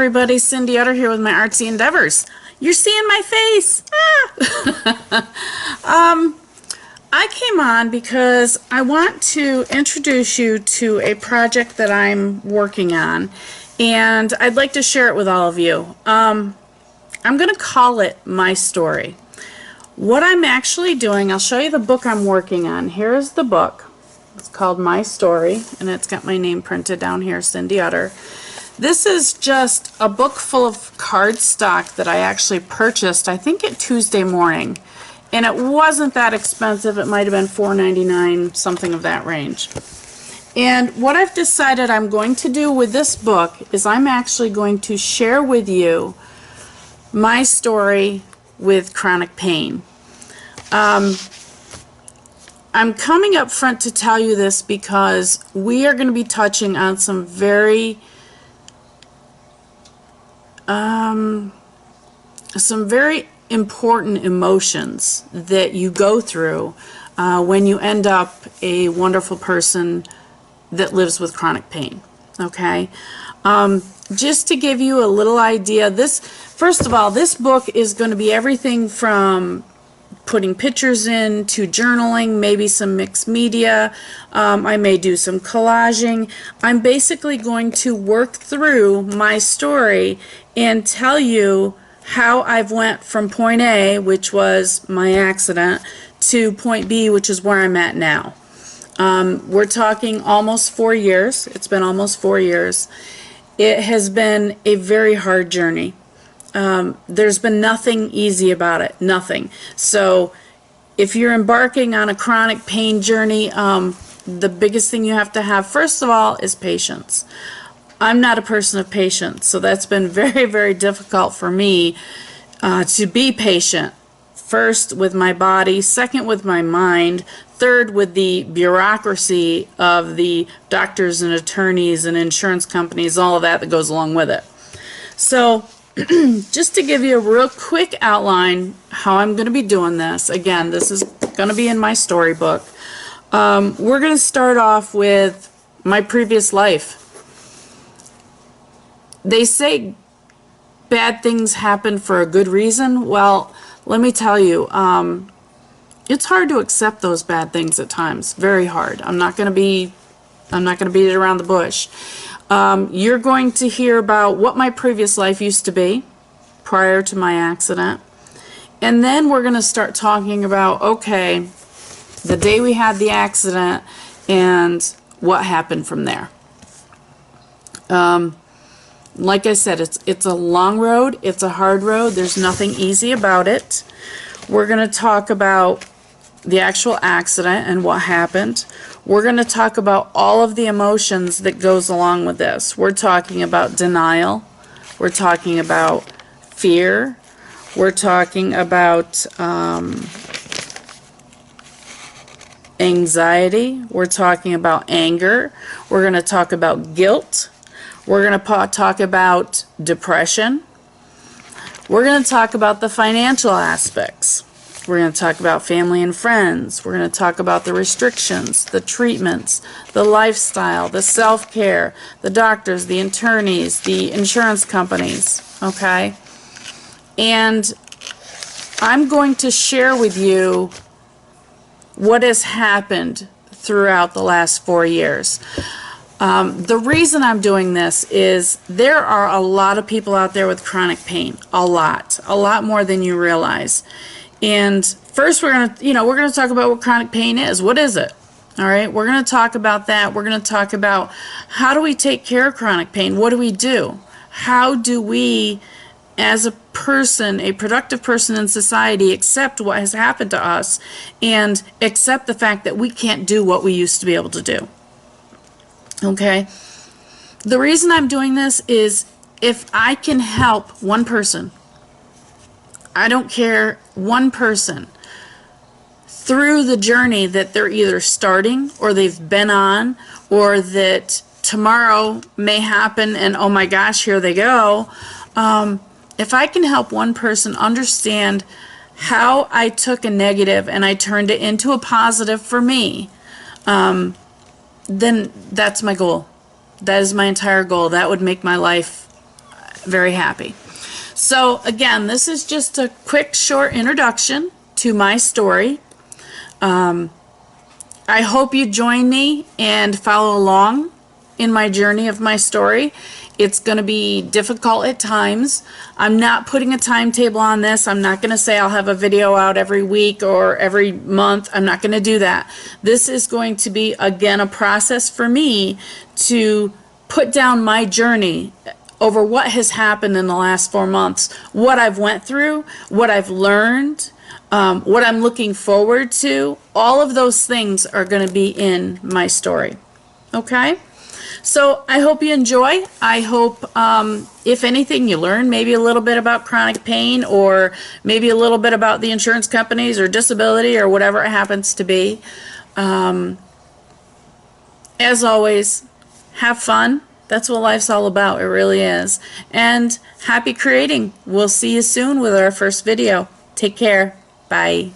everybody, Cindy Utter here with my artsy endeavors. You're seeing my face. I came on because I want to introduce you to a project that I'm working on, and I'd like to share it with all of you. I'm going to call it My Story. What I'm actually doing, I'll show you the book I'm working on. Here's the book. It's called My Story, and it's got my name printed down here, Cindy Utter. This is just a book full of cardstock that I actually purchased, I think, at Tuesday morning. And it wasn't that expensive. It might have been $4.99, something of that range. And what I've decided I'm going to do with this book is I'm actually going to share with you my story with chronic pain. I'm coming up front to tell you this because we are going to be touching on some very important emotions that you go through when you end up a wonderful person that lives with chronic pain. Okay? Just to give you a little idea, first of all, this book is going to be everything from putting pictures in to journaling, maybe some mixed media. I may do some collaging. I'm basically going to work through my story and tell you how I've went from point A, which was my accident, to point B, which is where I'm at now. We're talking almost 4 years. It's been almost 4 years. It has been a very hard journey. There's been nothing easy about it, nothing. So if you're embarking on a chronic pain journey, the biggest thing you have to have, first of all, is patience. I'm not a person of patience, so that's been very, very difficult for me to be patient. First with my body, second with my mind, third with the bureaucracy of the doctors and attorneys and insurance companies, all of that goes along with it. So just to give you a real quick outline how I'm going to be doing this, again, this is going to be in my storybook. We're going to start off with my previous life. They say bad things happen for a good reason. Well, let me tell you, it's hard to accept those bad things at times. Very hard. I'm not going to beat it around the bush. You're going to hear about what my previous life used to be prior to my accident. And then we're going to start talking about, okay, the day we had the accident and what happened from there. Like I said, it's a long road. It's a hard road. There's nothing easy about it. We're going to talk about the actual accident and what happened. We're going to talk about all of the emotions that goes along with this. We're talking about denial. We're talking about fear. We're talking about anxiety. We're talking about anger. We're going to talk about guilt. We're going to talk about depression. We're going to talk about the financial aspects. We're going to talk about family and friends. We're going to talk about the restrictions, the treatments, the lifestyle, the self-care, the doctors, the attorneys, the insurance companies, okay? And I'm going to share with you what has happened throughout the last 4 years. The reason I'm doing this is there are a lot of people out there with chronic pain, a lot more than you realize. And first we're going to talk about what chronic pain is. What is it? All right, we're going to talk about that. We're going to talk about how do we take care of chronic pain? What do we do? How do we, as a person, a productive person in society, accept what has happened to us and accept the fact that we can't do what we used to be able to do? Okay, the reason I'm doing this is if I can help one person, I don't care, one person, through the journey that they're either starting or they've been on, or that tomorrow may happen and oh my gosh, here they go. If I can help one person understand how I took a negative and I turned it into a positive for me, then that's my goal. That is my entire goal. That would make my life very happy. So again, this is just a quick short introduction to my story. I hope you join me and follow along in my journey of my story. It's going to be difficult at times. I'm not putting a timetable on this. I'm not going to say I'll have a video out every week or every month. I'm not going to do that. This is going to be, again, a process for me to put down my journey over what has happened in the last 4 months, what I've went through, what I've learned, what I'm looking forward to. All of those things are going to be in my story. Okay? So I hope you enjoy. I hope, if anything, you learn maybe a little bit about chronic pain, or maybe a little bit about the insurance companies or disability or whatever it happens to be. As always, have fun. That's what life's all about. It really is. And happy creating. We'll see you soon with our first video. Take care. Bye.